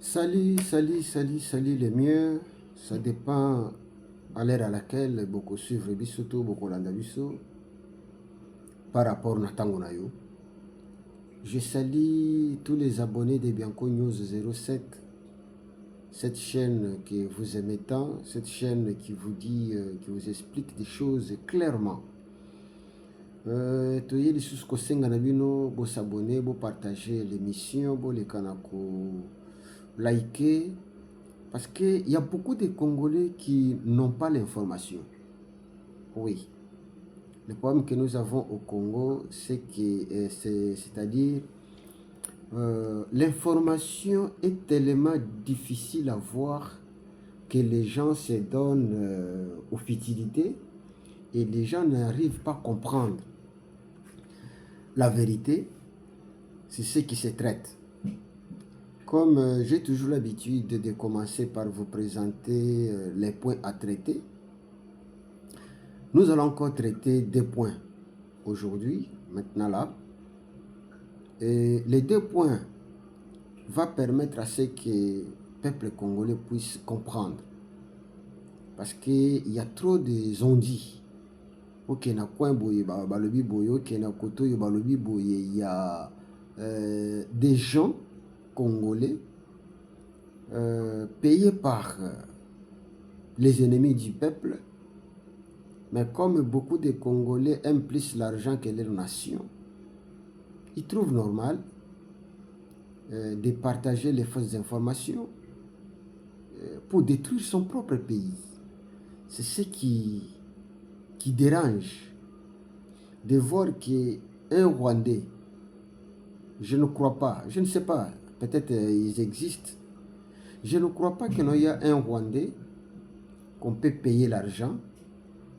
Salut les mieux. Ça dépend à l'heure à laquelle beaucoup suivre bisoto, beaucoup landa biso par rapport à Tango na yo. Je salue tous les abonnés de Bianco News 07, cette chaîne que vous aimez tant, cette chaîne qui vous dit, qui vous explique des choses clairement. Toye les sous kosenga na bino, bo s'abonner, bo partager l'émission, bo les kanako liker. Parce qu'il y a beaucoup de Congolais qui n'ont pas l'information. Oui. Le problème que nous avons au Congo, c'est-à-dire l'information est tellement difficile à voir que les gens se donnent aux futilités et les gens n'arrivent pas à comprendre la vérité. C'est ce qui se traite. Comme j'ai toujours l'habitude de commencer par vous présenter les points à traiter, nous allons encore traiter deux points aujourd'hui, maintenant là. Et les deux points vont permettre à ce que le peuple congolais puisse comprendre. Parce qu'il y a trop de zondis. Ok, na coin boye, balobi boye, ok, na koto yo balobi boye. Il y a des gens congolais payés par les ennemis du peuple. Mais comme beaucoup de Congolais aiment plus l'argent que leur nation, ils trouvent normal de partager les fausses informations pour détruire son propre pays. C'est ce qui dérange de voir qu'un Rwandais, je ne crois pas, je ne sais pas, peut-être ils existent, je ne crois pas qu'il y a un Rwandais qu'on peut payer l'argent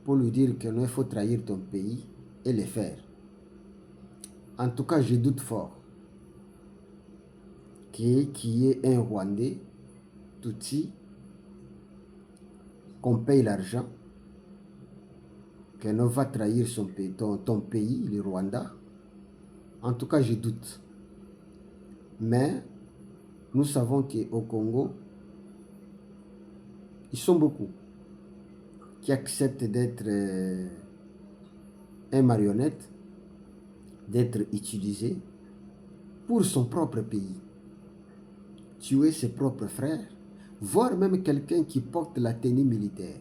pour lui dire qu'il faut trahir ton pays et le faire. En tout cas, je doute fort qu'il y ait un Rwandais, Tutsi, qu'on paye l'argent, qu'on va trahir son pays, ton pays, le Rwanda. En tout cas, je doute. Mais nous savons qu'au Congo, ils sont beaucoup qui acceptent d'être un marionnette, d'être utilisé pour son propre pays, tuer ses propres frères, voire même quelqu'un qui porte la tenue militaire.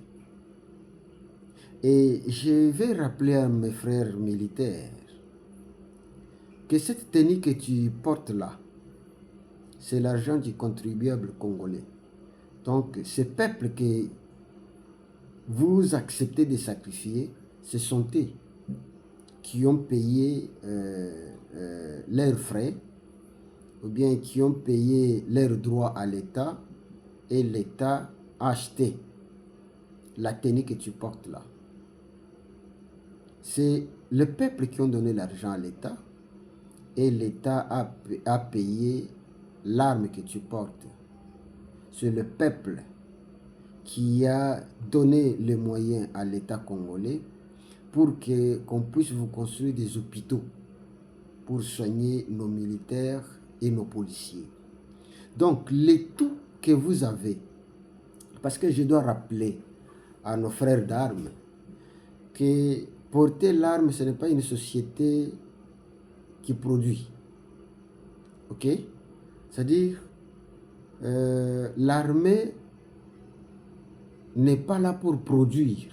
Et je vais rappeler à mes frères militaires que cette tenue que tu portes là, c'est l'argent du contribuable congolais. Donc, ce peuple que vous acceptez de sacrifier, ce sont eux qui ont payé leurs frais, ou bien qui ont payé leurs droits à l'État, et l'État a acheté la tenue que tu portes là. C'est le peuple qui ont donné l'argent à l'État, et l'État a payé l'arme que tu portes. C'est le peuple qui a donné les moyens à l'État congolais pour qu'on puisse vous construire des hôpitaux pour soigner nos militaires et nos policiers. Donc, les tout que vous avez, parce que je dois rappeler à nos frères d'armes que porter l'arme, ce n'est pas une société qui produit. Ok? C'est-à-dire, l'armée n'est pas là pour produire,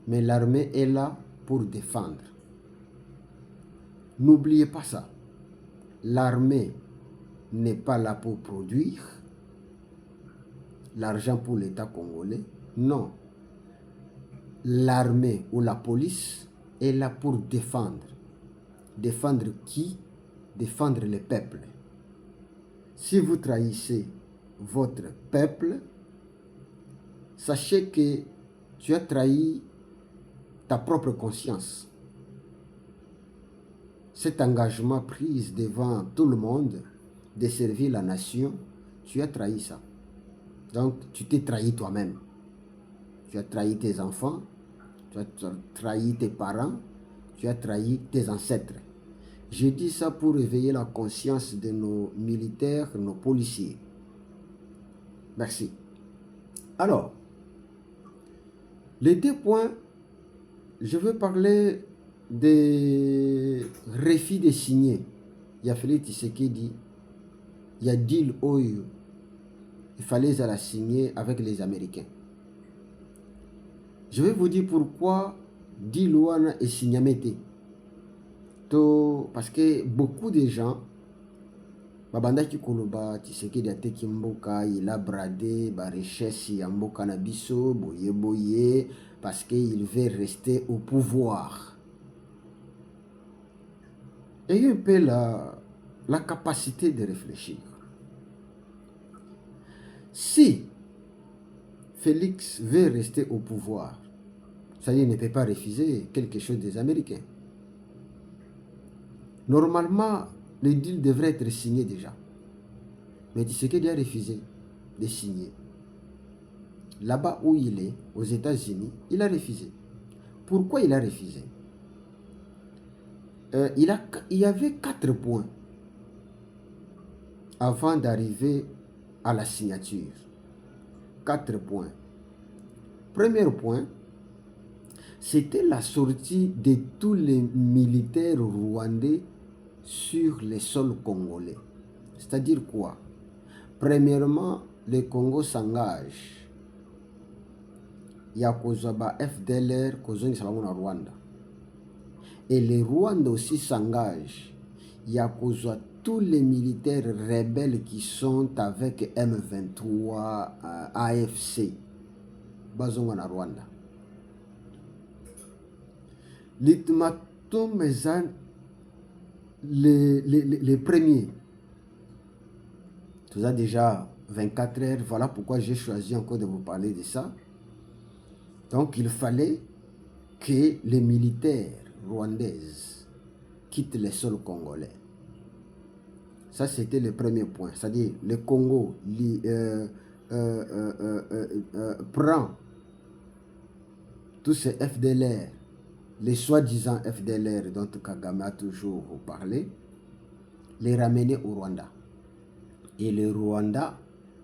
mais l'armée est là pour défendre. N'oubliez pas ça. L'armée n'est pas là pour produire l'argent pour l'État congolais. Non. L'armée ou la police est là pour défendre. Défendre qui? Défendre le peuple. Si vous trahissez votre peuple, sachez que tu as trahi ta propre conscience. Cet engagement pris devant tout le monde de servir la nation, tu as trahi ça. Donc, tu t'es trahi toi-même. Tu as trahi tes enfants, tu as trahi tes parents, tu as trahi tes ancêtres. Je dis ça pour éveiller la conscience de nos militaires, nos policiers. Merci. Alors, les 2 points, je veux parler des refus de signer. Il y a Félix Tshisekedi, il y a deal Oyo. Il fallait la signer avec les Américains. Je vais vous dire pourquoi deal Wana est signé. Parce que beaucoup de gens, babandaki koloba Tshisekedi ateki mboka, il a bradé ba richesse ya mboka na biso boye boye parce qu'il veut rester au pouvoir. Ayez un peu la capacité de réfléchir. Si Félix veut rester au pouvoir, ça y est, il ne peut pas refuser quelque chose des Américains. Normalement, le deal devrait être signé déjà. Mais Tshisekedi a refusé de signer. Là-bas où il est, aux États-Unis, il a refusé. Pourquoi il a refusé? Il y avait 4 points avant d'arriver à la signature. 4 points. Premier point, c'était la sortie de tous les militaires rwandais sur les sols congolais. C'est-à-dire quoi? Premièrement, le Congo s'engage. Il y a Kozaba FDLR, Kozoni Sabamona Rwanda. Et les Rwandais aussi s'engagent. Il y a tous les militaires rebelles qui sont avec M23, AFC, Bazonga Rwanda. L'ultimatum les premiers. Tout ça déjà 24 heures, voilà pourquoi j'ai choisi encore de vous parler de ça. Donc il fallait que les militaires rwandaises quittent les sols congolais. Ça c'était le premier point. C'est-à-dire le Congo prend tous ces FDLR, les soi-disant FDLR dont Kagame a toujours parlé, les ramener au Rwanda. Et le Rwanda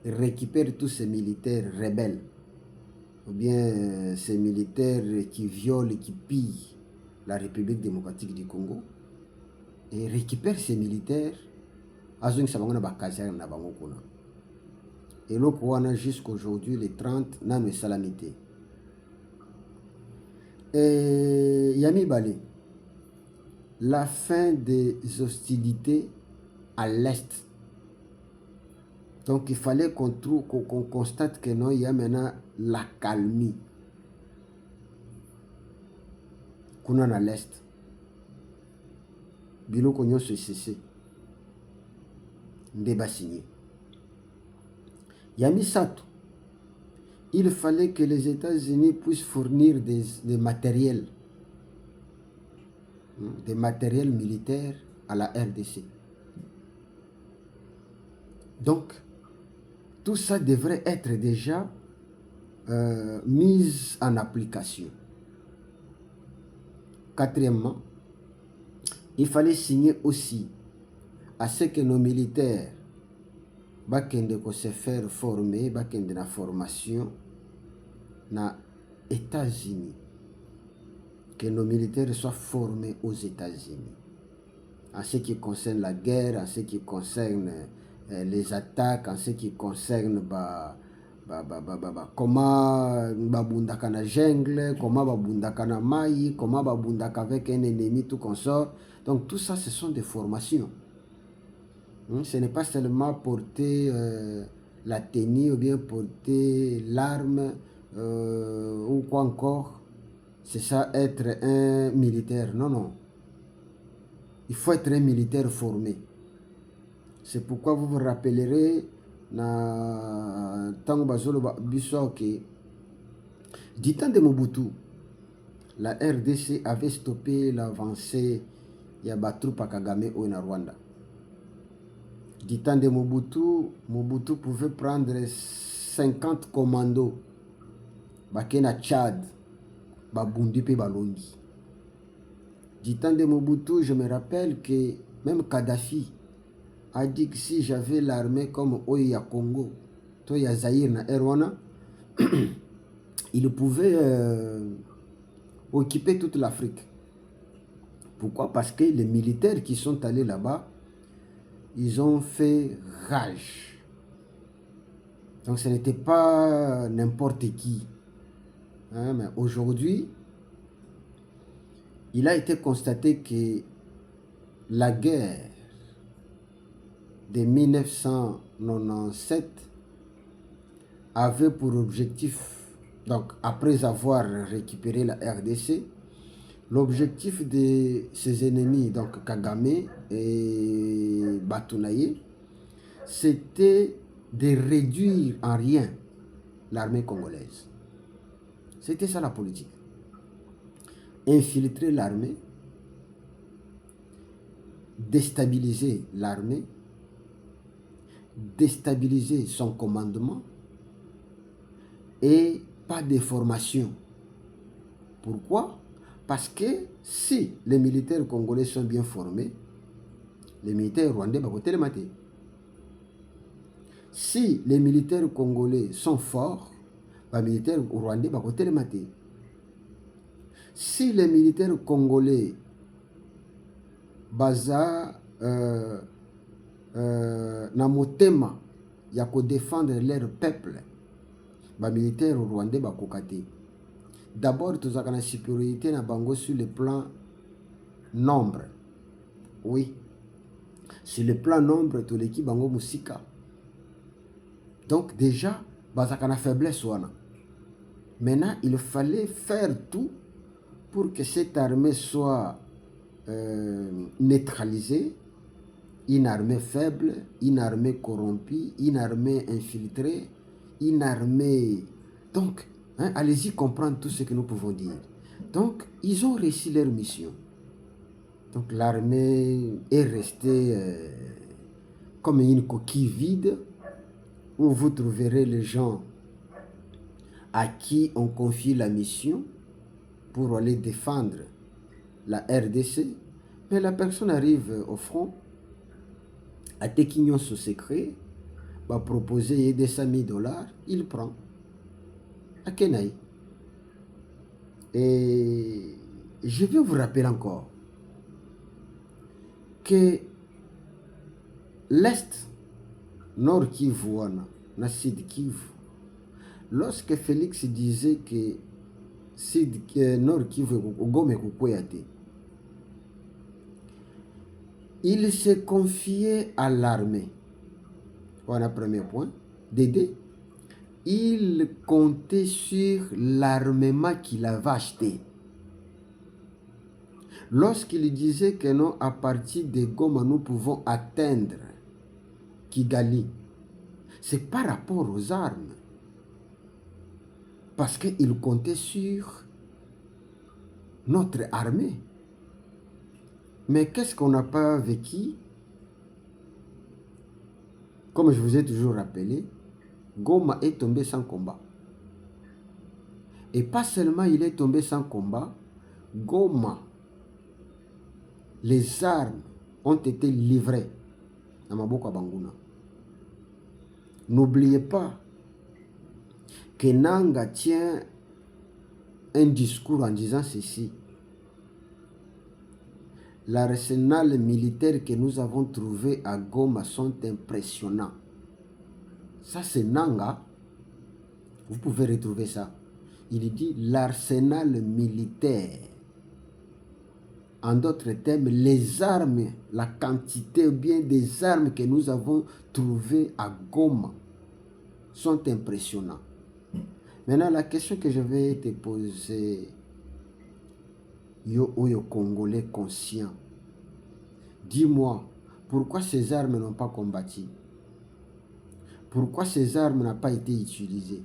récupère tous ces militaires rebelles, ou bien ces militaires qui violent et qui pillent la République démocratique du Congo, et récupère ces militaires à Zong Sabangona Bakazar na Bangokuna. Et le Kouana jusqu'aujourd'hui, les 30, n'a me salamité. Et Yami Bale, la fin des hostilités à l'Est. Donc il fallait qu'on constate que non, il y a maintenant la calmie. Qu'on a à l'Est. Bilo Konyo se cessé. Débat signé. Yami Sato. Il fallait que les États-Unis puissent fournir des matériels. Des matériels militaires à la RDC. Donc, tout ça devrait être déjà mis en application. Quatrièmement, il fallait signer aussi à ce que nos militaires bakende se faire former, bakende na formation na États-Unis. Que nos militaires soient formés aux États-Unis. En ce qui concerne la guerre, en ce qui concerne les attaques, en ce qui concerne comment babundaka na jungle, comment babundaka na mai, comment babundaka avec un ennemi tout consort. Donc tout ça, ce sont des formations. Ce n'est pas seulement porter la tenue ou bien porter l'arme ou quoi encore. C'est ça être un militaire. Non, non. Il faut être un militaire formé. C'est pourquoi vous vous rappellerez na tango bazolo biso que du temps de Mobutu, la RDC avait stoppé l'avancée ya batroupa Kagame au Rwanda. Du temps de Mobutu pouvait prendre 50 commandos bakena Tchad, babundi pe balongi. Du temps de Mobutu, je me rappelle que même Kadhafi a dit que si j'avais l'armée comme Oya Congo, Toya Zahir na Erwana, il pouvait occuper toute l'Afrique. Pourquoi? Parce que les militaires qui sont allés là-bas, ils ont fait rage. Donc ce n'était pas n'importe qui. Hein, mais aujourd'hui, il a été constaté que la guerre de 1997 avait pour objectif, donc après avoir récupéré la RDC, l'objectif de ses ennemis, donc Kagame et Batounaye, c'était de réduire en rien l'armée congolaise. C'était ça la politique. Infiltrer l'armée, déstabiliser l'armée, déstabiliser son commandement et pas de formation. Pourquoi? Parce que si les militaires congolais sont bien formés, les militaires rwandais vont télémater. Si les militaires congolais sont forts, les militaires rwandais vont télémater. Si les militaires congolais baza na motema ya ko défendre leur peuple, les militaires rwandais vont kokate. D'abord, tous avons la supériorité na bango sur le plan nombre. Oui. Sur le plan nombre, tout l'équipe bango musika. Donc déjà, bazaka na faiblesse wana. Maintenant, il fallait faire tout pour que cette armée soit neutralisée. Une armée faible, une armée corrompue, une armée infiltrée, une armée... Donc, hein, allez-y comprendre tout ce que nous pouvons dire. Donc, ils ont réussi leur mission. Donc, l'armée est restée comme une coquille vide où vous trouverez les gens à qui on confie la mission pour aller défendre la RDC. Mais la personne arrive au front, à Tequignon sous secret, va proposer 200 000 $, il prend. À Kenaï. Et je vais vous rappeler encore que l'Est, Nord Kivu, na Sud Kivu, lorsque Félix disait que Nord Kivu, Gome Kukweyate, il se confiait à l'armée. Voilà le premier point. Dédé, il comptait sur l'armement qu'il avait acheté. Lorsqu'il disait que non, à partir de Goma, nous pouvons atteindre Kigali, c'est par rapport aux armes. Parce qu'il comptait sur notre armée. Mais qu'est-ce qu'on n'a pas vécu? Comme je vous ai toujours rappelé, Goma est tombé sans combat. Et pas seulement il est tombé sans combat, Goma, les armes ont été livrées à Maboko Banguna. N'oubliez pas que Nanga tient un discours en disant ceci. L'arsenal militaire que nous avons trouvé à Goma sont impressionnants. Ça, c'est Nanga. Vous pouvez retrouver ça. Il dit l'arsenal militaire. En d'autres termes, les armes, la quantité ou bien des armes que nous avons trouvées à Goma sont impressionnants. Maintenant, la question que je vais te poser, yo Congolais conscient, dis-moi, pourquoi ces armes n'ont pas combattu? Pourquoi ces armes n'ont pas été utilisées?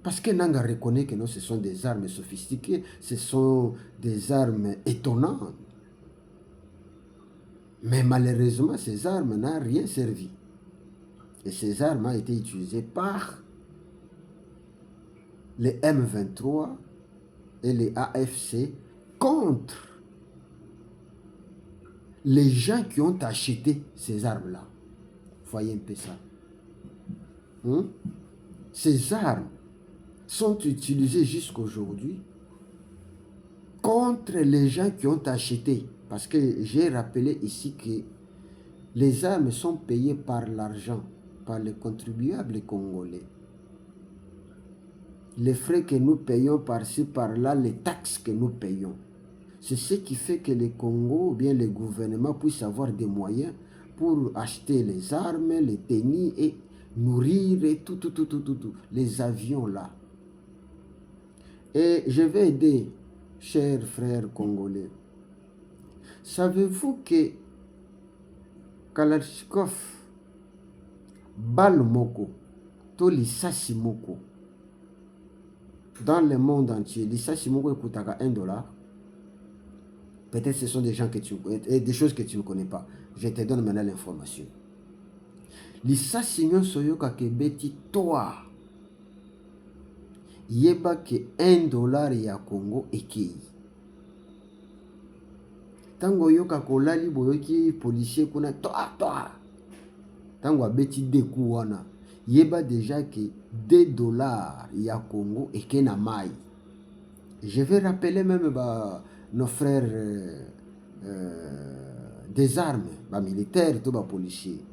Parce que Nanga reconnaît que non, ce sont des armes sophistiquées, ce sont des armes étonnantes. Mais malheureusement, ces armes n'ont rien servi. Et ces armes ont été utilisées par les M23 et les AFC contre les gens qui ont acheté ces armes-là. Voyez un peu ça. Ces armes sont utilisées jusqu'aujourd'hui contre les gens qui ont acheté. Parce que j'ai rappelé ici que les armes sont payées par l'argent, par les contribuables congolais. Les frais que nous payons par-ci, par-là, les taxes que nous payons. C'est ce qui fait que le Congo, ou bien le gouvernement, puisse avoir des moyens pour acheter les armes, les tenues et nourrir et tout, les avions là. Et je vais aider, chers frères congolais. Savez-vous que Kalachnikov, balle moko, to lisasi moko, dans le monde entier, lisasi moko ekutaka $1. Peut-être ce sont des gens que des choses que tu ne connais pas. Je te donne maintenant l'information. Lisasi nyonso yoka kebeti toa. Yeba ke $1 ya Congo ekei. Tango yoka kolali boyoki policier kuna toa. Tango abeti deku wana. Yeba déjà que $2 ya Congo ekei na mai. Je vais rappeler même nos frères des armes, militaires, tout policiers.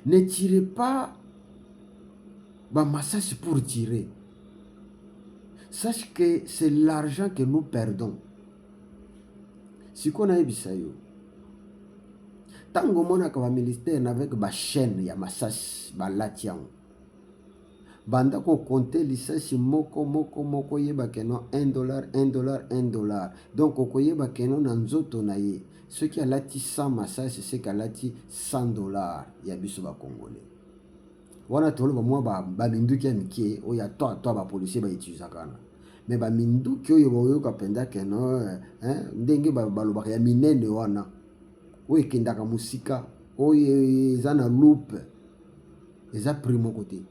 Ne tirez pas massage pour tirer. Sache que c'est l'argent que nous perdons. Si qu'on a eu tango mona ka militaire avec chaîne ya massage latiang. Banda ko compter licence moko yeba keno $1. Donc ko yeba keno na nzoto na ye. Ce qui a lati 100 massage, c'est ce qui a lati $100 ya biso ba congolais. Wana tolo ba mwa ba minduki ya mikie o ya to ba policier ba utiliser kana. Mais ba minduki oyo boyo ka penda keno ndenge ba lobaka ya minene wana. Oyo kendaka musika oyo eza na loupe. Eza primo côté.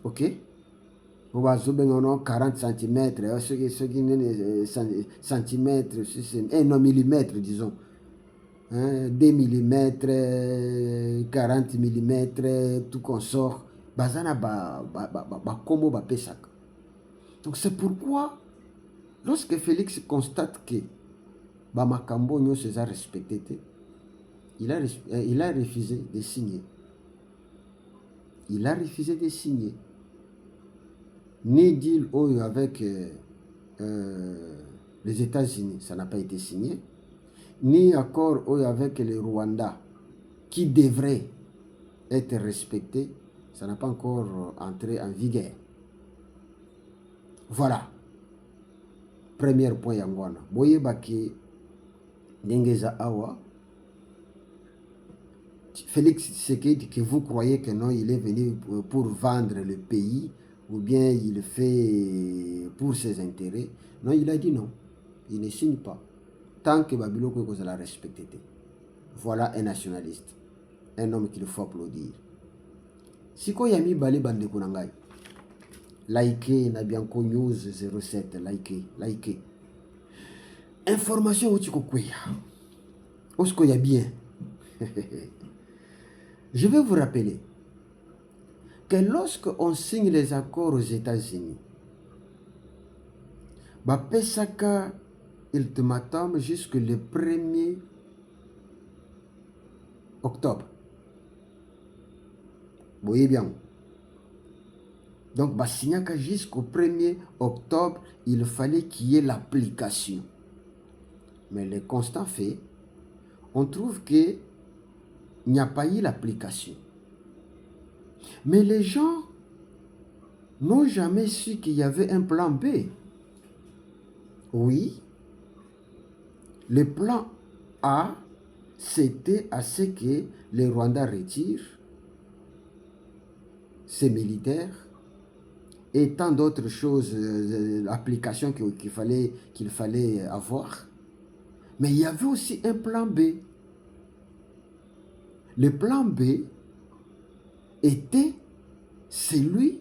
Ok? On va zoomer 40 cm, ce qui centimètres, non millimètres, disons. 2 mm, 40 mm, tout qu'on sort. Bazana combo pesak. Donc c'est pourquoi, lorsque Félix constate que Makambo ne s'est respecté, il a refusé de signer. Il a refusé de signer. Ni deal avec les États-Unis, ça n'a pas été signé. Ni accord avec le Rwanda, qui devrait être respecté, ça n'a pas encore entré en vigueur. Voilà. Premier point yangwana. Boye baki Nengeza Awa. Félix Tshisekedi, que vous croyez que non, il est venu pour vendre le pays, ou bien il fait pour ses intérêts. Non, il a dit non. Il ne signe pas. Tant que Babiloko vous la respecter. Voilà un nationaliste. Un homme qu'il faut applaudir. Si ko yami bale bande kunangai. Likez Nabianco News 07. Likez. Information où tu kokweya. Osko ya bien. Je vais vous rappeler que lorsque on signe les accords aux États-Unis, Pesaka ultimatum jusque le 1er octobre. Vous voyez bien. Donc, jusqu'au 1er octobre, il fallait qu'il y ait l'application. Mais le constat fait, on trouve qu'il n'y a pas eu l'application. Mais les gens n'ont jamais su qu'il y avait un plan B. Oui, le plan A, c'était à ce que les Rwandais retirent ses militaires et tant d'autres choses, l'application qu'il fallait avoir. Mais il y avait aussi un plan B. Le plan B était celui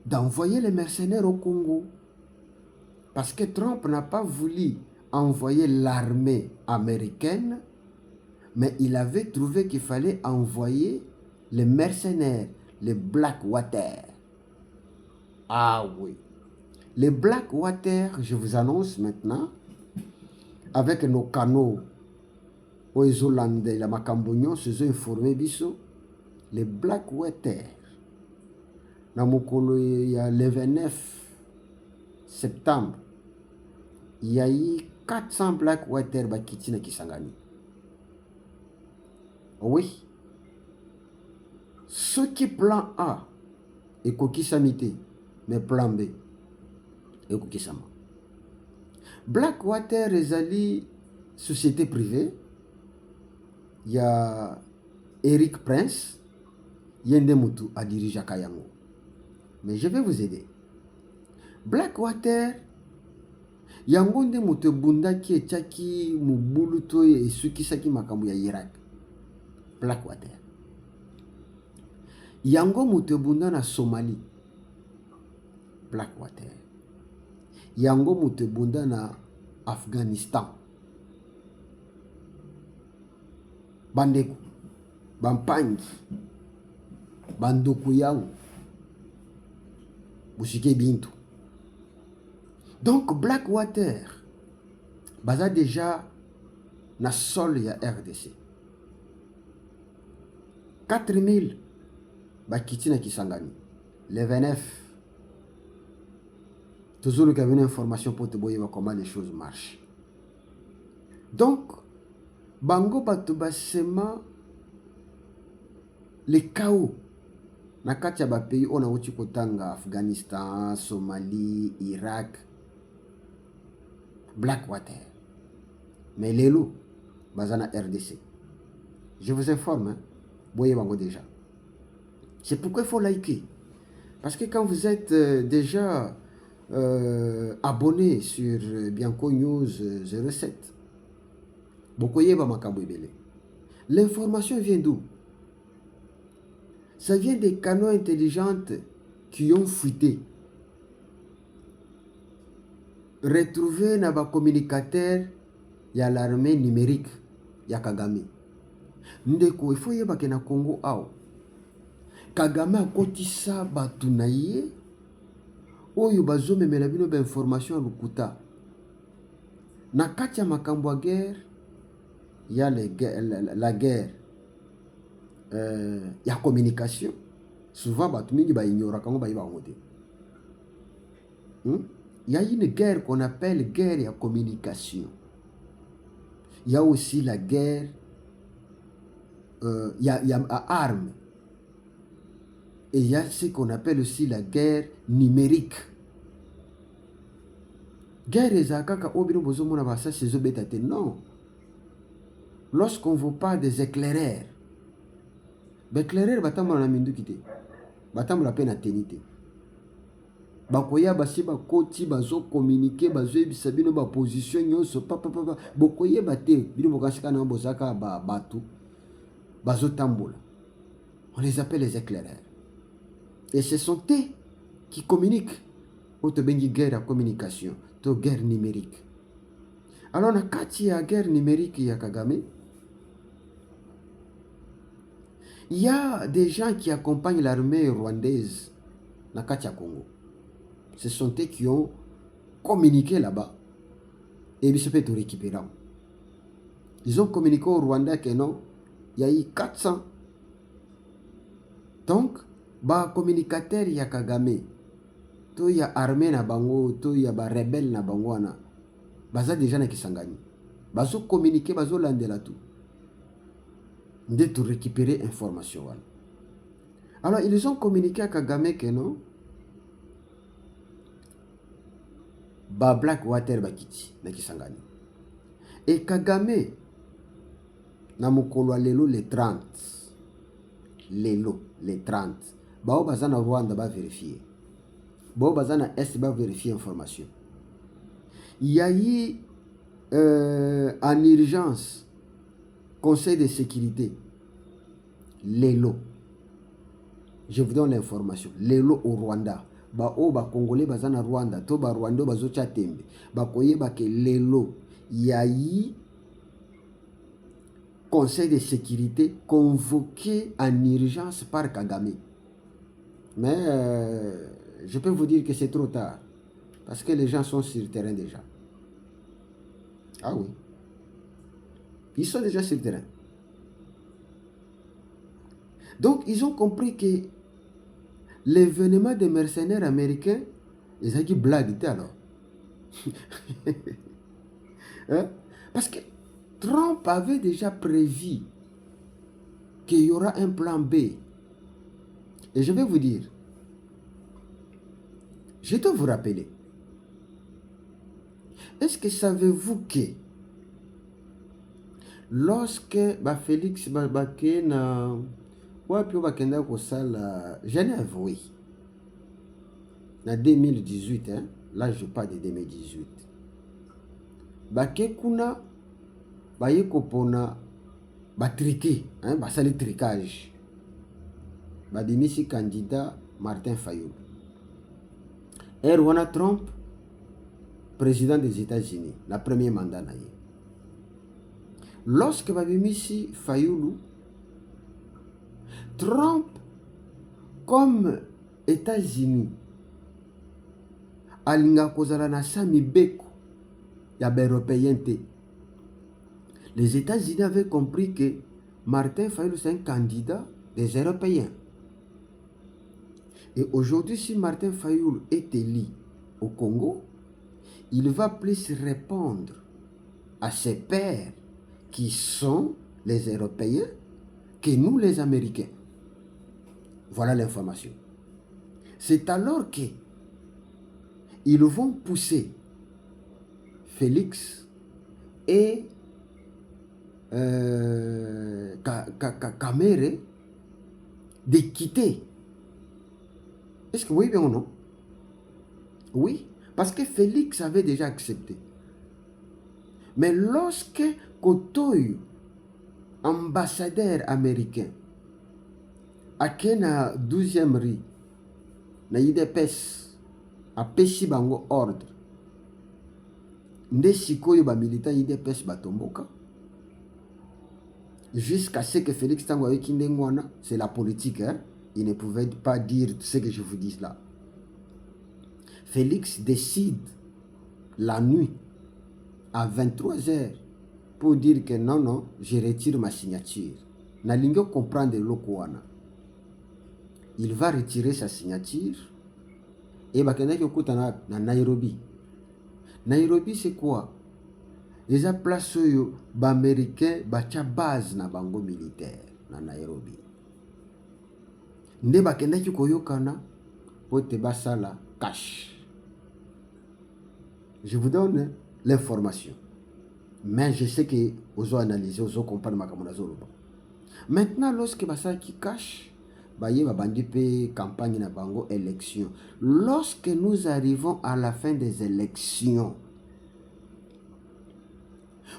d'envoyer les mercenaires au Congo. Parce que Trump n'a pas voulu envoyer l'armée américaine, mais il avait trouvé qu'il fallait envoyer les mercenaires, les Blackwater. Ah oui. Les Blackwater, je vous annonce maintenant, avec nos canaux aux Hollandais, la Macambognon, se sont informés biso, les Blackwater. Il y a le 29 septembre, il y a eu 400 Blackwater qui na Kisangani. Oui. Ce qui plan A est Kokisamité, mais plan B est Kokisama. Blackwater est une société privée. Il y a Eric Prince, Yendemutu a dirigé Kayango. Mais je vais vous aider. Blackwater, yango nde moto ebundaki etiaki mobulu to esukisaki makambo ya Irak. Blackwater. Yango moto ebunda na Somalie. Blackwater. Yango moto ebunda na Afghanistan. Bandeko, Bampangi, Bandoku yango, Boussike Bintou. Donc Blackwater, baza déjà na sol ya RDC. 4000 bakiti na Kisangani. Le 29. Toujours le cabinet d'information pour te voir comment les choses marchent. Donc, bango bato basema le chaos na kati ya ba pays on a uti kotanga Afghanistan, Somalie, Irak, Blackwater. Mais les loups, bazana RDC. Je vous informe, hein, voyez bango déjà. C'est pourquoi il faut liker. Parce que quand vous êtes déjà abonné sur Bianco News 07, l'information vient d'où? Ça vient des canaux intelligents qui ont fuité. Retrouver dans les communicateurs, il y a l'armée numérique, il y a Kagame. Ndeko, il faut y avoir na Congo ao. Kagame a kotisa batunaye. Oyo bazo memela bino ba information lukuta. Na kati ya makambo ya guerre, il y a la guerre. Il y a communication. Souvent, batu mingi ba ignora kango ba iba ngote. Il y a une guerre qu'on appelle guerre de communication. Il y a aussi la guerre, il y a armes. Et il y a ce qu'on appelle aussi la guerre numérique. Guerre ezakaka obino bozomo na basa sezo betate. Non. Lorsqu'on vous parle des éclaireurs, l'éclaireur batamba na mindu kite. Batamba la peine à tenite. Bakoya basi bakoti bazo communiquer bazo ebisa bino ba position nyonso papa bokoye bate bino bokasika na bozaka ba batu bazo tambola. On les appelle les éclaireurs. Et ce sont eux qui communiquent. Autre bengi guerre à communication, to guerre numérique. Alors na kati ya guerre numérique ya Kagame, il y a des gens qui accompagnent l'armée rwandaise na kati ya Congo. Ce sont eux qui ont communiqué là-bas. Et ils se peuvent récupérer. Ils ont communiqué au Rwanda que non, il y a eu 400. Donc, ba communicateur ya Kagame, to ya armée na bango, to ya ba rebelle na bango wana, baza déjà na Kisangani. Bazo communiquer, bazo landela tout. De tout récupérer information wana. Alors, ils ont communiqué à Kagame que non, ba Blackwater bakiti na Kisangani. Et Kagame na mokolo lelo le 30. Lelo le 30. Bao bazana Rwanda ba vérifier. Bao bazana Est ba vérifier information. Il y a eu en urgence Conseil de sécurité. Lelo. Je vous donne l'information. Lelo au Rwanda. ba o ba Congolais baza na Rwanda to ba Rwanda bazocha tembe bakoyeba ke lelo yayi Conseil de sécurité convoqué en urgence par Kagame. Mais je peux vous dire que c'est trop tard. Parce que les gens sont sur le terrain déjà. Ah oui. Ils sont déjà sur le terrain. Donc, ils ont compris que l'événement des mercenaires américains, ils ont dit blague alors. Hein? Parce que Trump avait déjà prévu qu'il y aura un plan B. Et je vais vous dire, je dois vous rappeler, est-ce que savez-vous que lorsque Félix Babake na wapi bakenda kosala Genève, oui, en 2018, hein, là je parle de 2018, bake kuna baye kopona batrike, hein, basali tricage, badimisi candidat Martin Fayulu. Erwana Trump, président des États-Unis, la première mandat naye. Lorsque babimisi Fayulu, Trump, comme États-Unis, alinga kozala na sami beko ya européen te. Les États-Unis avaient compris que Martin Fayulu c'est un candidat des Européens. Et aujourd'hui, si Martin Fayulu est élu au Congo, il va plus répondre à ses pairs qui sont les Européens que nous les Américains. Voilà l'information. C'est alors que ils vont pousser Félix et Kamere de quitter. Est-ce que oui bien ou non? Oui, parce que Félix avait déjà accepté. Mais lorsque Kotoy, ambassadeur américain, a na 12e rue, na IDPS, a pesi bango ordre, nde sikoyo ba militant IDPS batomboka, jusqu'à ce que Félix Tango avec Kindengwana, c'est la politique, hein? Il ne pouvait pas dire ce que je vous dis là. Félix décide la nuit à 23h pour dire que non, non, je retire ma signature. Nalingo comprendre l'okouana. Il va retirer sa signature et bakenda kyokuta na Nairobi. Nairobi c'est quoi? Les place yo ba américain bacha base na bango militaire na Nairobi. Nde bakenda koyokana pote basala cash. Je vous donne l'information. Mais je sais que vous avez analysé, vous avez compris ma camarade. Maintenant, lorsque basala qui cache, baye ba bandi pe campagne na bango élection. Lorsque nous arrivons à la fin des élections,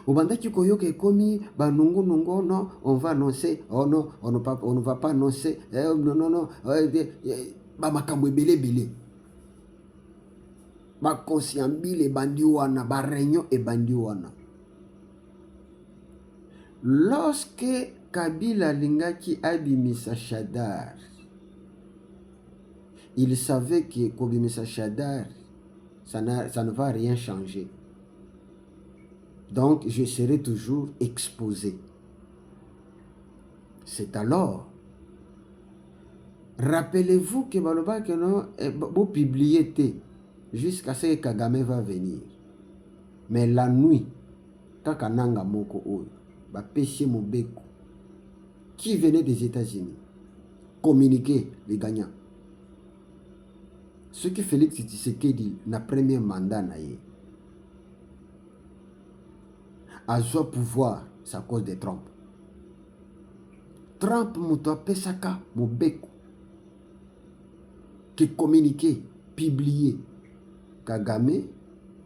au bandaki koyoke komi banungu nungo non, on va annoncer, oh non, on ne va pas annoncer, non non non, ba makambo ebele bele. Ba conscient bile bandi wana, ba réunion et bandi wana. Lorsque Kabila lingaki abimisa Shadar, il savait que Kobimisa Shadar, ça ne va rien changer. Donc, je serai toujours exposé. C'est alors. Rappelez-vous que Baloba que non, vous publiez jusqu'à ce que Kagame va venir. Mais la nuit, Kakananga Moko Oyo, Peshe Mobeko, qui venait des États-Unis, communiquer les gagnants. Ce que Félix Tshisekedi na premier mandat naïe. A son pouvoir, c'est à cause de Trump. Trump m'a pesaka mobeko qui communiquait, publié. Kagame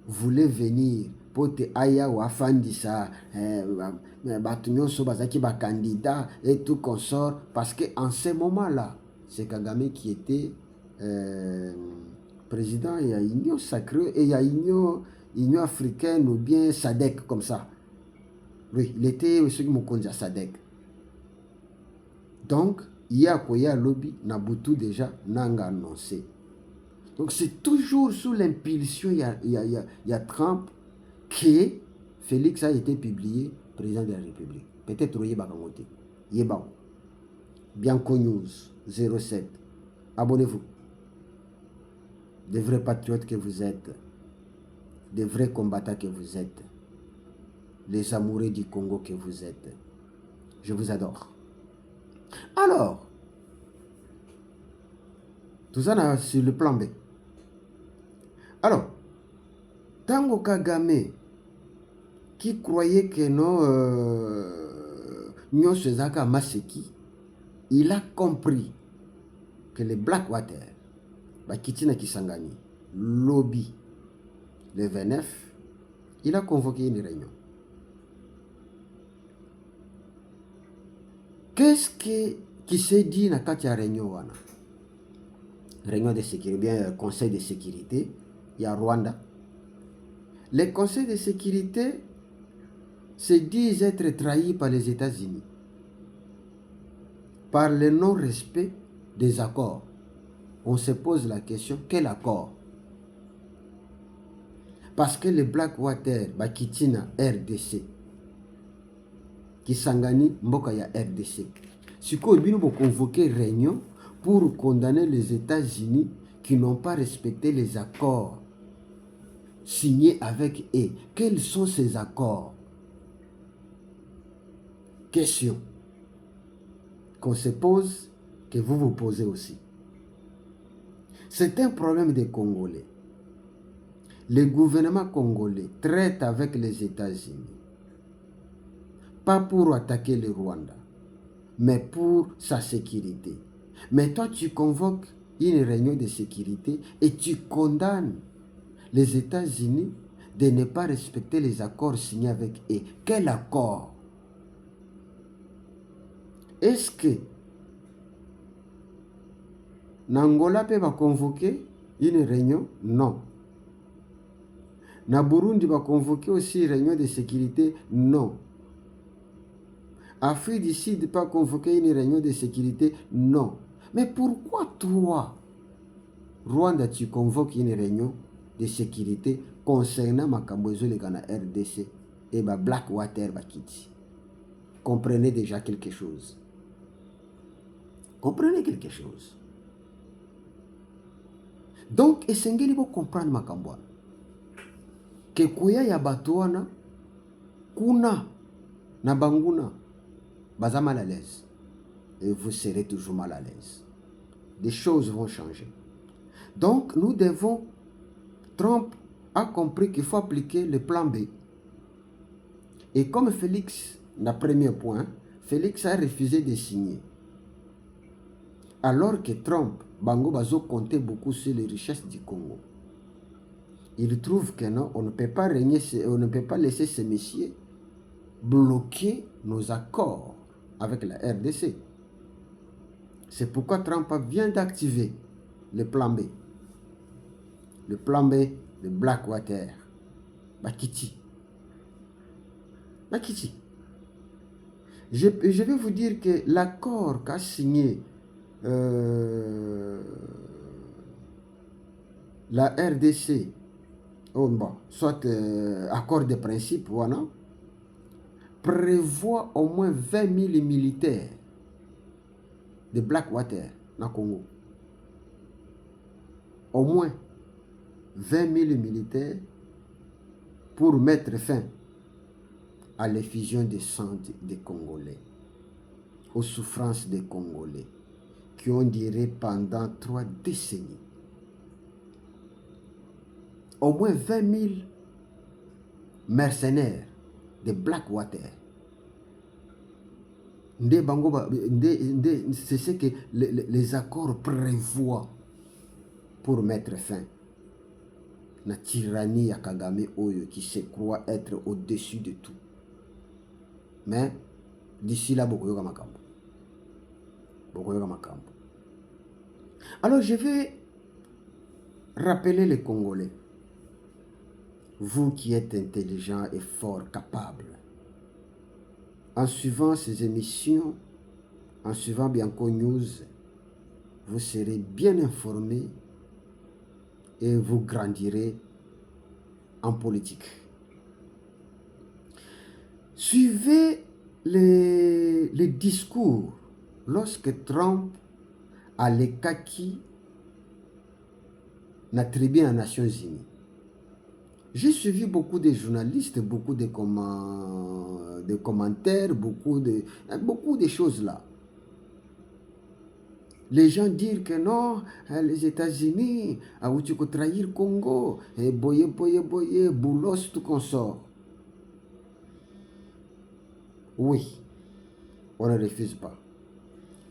voulait venir pour te aya ou afandisa batunyon so bazaki ba candidat et tout consort parce que en ce moment-là, c'est Kagame qui était président, il y a Union sacrée et il y a Union africaine ou bien SADC comme ça. Oui, il était aussi Mokonja SADC. Donc, il y a quoi, il y a lobby, Nabutu déjà, n'a annoncé. Donc, c'est toujours sous l'impulsion, il y a Trump, que Félix a été publié président de la République. Peut-être qu'il y a Bianco News 07. Abonnez-vous. Des vrais patriotes que vous êtes, des vrais combattants que vous êtes, les amoureux du Congo que vous êtes. Je vous adore. Alors, tout ça sur le plan B. Alors, Tango Kagame, qui croyait que Nyon Sezaka Maseki, il a compris que les Blackwater, Bakitina Kisangani, lobby, le 29, il a convoqué une réunion. Qu'est-ce qui s'est dit dans la réunion? Réunion de sécurité, bien conseil de sécurité, il y a Rwanda. Les conseils de sécurité se disent être trahis par les États-Unis, par le non-respect des accords. On se pose la question, quel accord? Parce que les Blackwater, Bakitina, RDC, Kisangani, Mbokaya, RDC, si vous avez convoqué réunion pour condamner les États-Unis qui n'ont pas respecté les accords signés avec eux. Quels sont ces accords? Question qu'on se pose, que vous vous posez aussi. C'est un problème des Congolais. Le gouvernement congolais traite avec les États-Unis, pas pour attaquer le Rwanda, mais pour sa sécurité. Mais toi, tu convoques une réunion de sécurité et tu condamnes les États-Unis de ne pas respecter les accords signés avec eux. Quel accord? Est-ce que Nangola peut convoquer une réunion? Non. Na Burundi va convoquer aussi une réunion de sécurité? Non. Afrique du Sud pas convoquer une réunion de sécurité? Non. Mais pourquoi toi, Rwanda, tu convoques une réunion de sécurité concernant Makambozo le Ghana RDC et Blackwater Bakiti? Comprenez déjà quelque chose. Comprenez quelque chose. Donc, essengeli bo comprendre Makamboa. Que kuya ya batuana, kuna, na banguna, baza mal à l'aise. Et vous serez toujours mal à l'aise. Des choses vont changer. Donc, nous devons, Trump a compris qu'il faut appliquer le plan B. Et comme Félix, le premier point, Félix a refusé de signer. Alors que Trump, Bango Bazo comptait beaucoup sur les richesses du Congo. Il trouve que non, on ne peut pas régner, on ne peut pas laisser ces messieurs bloquer nos accords avec la RDC. C'est pourquoi Trump vient d'activer le plan B. Le plan B de Blackwater. Bakiti. Bakiti. Je vais vous dire que l'accord qu'a signé la RDC, soit accord de principe, voilà, prévoit au moins 20 000 militaires de Blackwater dans le Congo. Au moins 20 000 militaires pour mettre fin à l'effusion des sangs des Congolais, aux souffrances des Congolais, qui ont duré pendant 3 décennies. Au moins 20 000 mercenaires de Blackwater. C'est ce que les accords prévoient pour mettre fin à la tyrannie à Kagame Oyo qui se croit être au-dessus de tout. Mais d'ici là, beaucoup de makambo. Alors je vais rappelez les Congolais, vous qui êtes intelligents et fort capables, en suivant ces émissions, en suivant Bianco News, vous serez bien informés et vous grandirez en politique. Suivez les discours lorsque Trump a les kaki attribués aux Nations Unies. J'ai suivi beaucoup de journalistes, beaucoup de commentaires, beaucoup de choses là. Les gens disent que non, les États-Unis, tu peux trahir le Congo, et boye, boulos, tout consort. Oui, on ne refuse pas.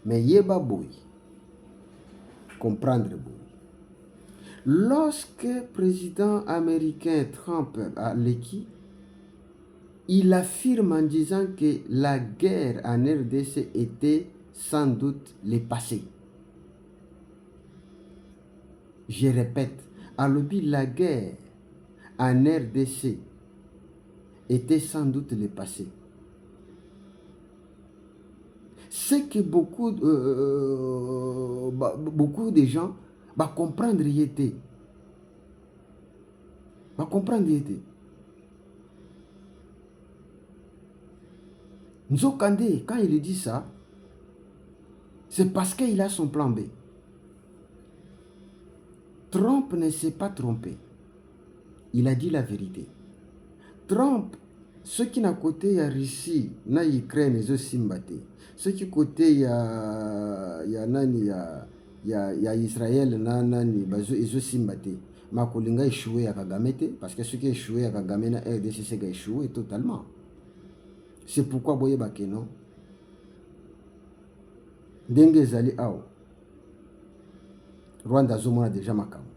Mais yeba boy, comprendre boy. Lorsque le président américain Trump a l'équipe, il affirme en disant que la guerre en RDC était sans doute le passé. Je répète, à l'objet, la guerre en RDC était sans doute le passé. C'est que beaucoup de gens vont comprendre y était. Va comprendre y était. Nzokande, quand il dit ça, c'est parce qu'il a son plan B. Trump ne s'est pas trompé. Il a dit la vérité. Trump, ceux qui n'a côté il y a Russie, na Ukraine, ils ont simbaté. Ceux qui côté il y a Israël, ils ont simbaté. Ma kolinga échoué à Kagame, parce que ceux qui échoué à Kagame na RDC, c'est échoué totalement. C'est pourquoi boye bakeno. Ndenge zali ao. Rwanda zomona déjà makambo.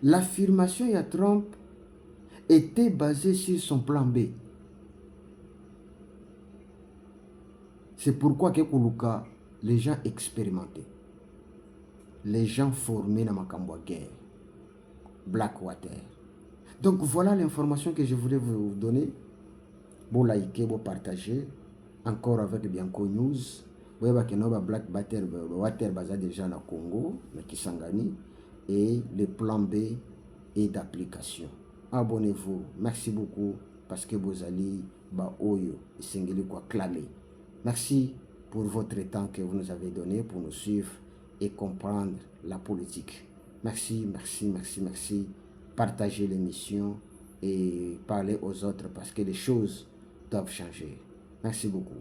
L'affirmation de Trump était basée sur son plan B. C'est pourquoi que Kuluka, les gens expérimentés, les gens formés dans makambo guerre, Blackwater. Donc voilà l'information que je voulais vous donner. Bon liker, bon partager, encore avec Bianco News. Vous voyez que nos Black Water basé déjà dans le Congo, mais qui Kisangani, et le plan B est d'application. Abonnez-vous. Merci beaucoup parce que vous allez oyo singeli quoi clamer. Merci pour votre temps que vous nous avez donné pour nous suivre et comprendre la politique. Merci, merci, merci, merci. Partagez l'émission et parlez aux autres parce que les choses doivent changer. Merci beaucoup.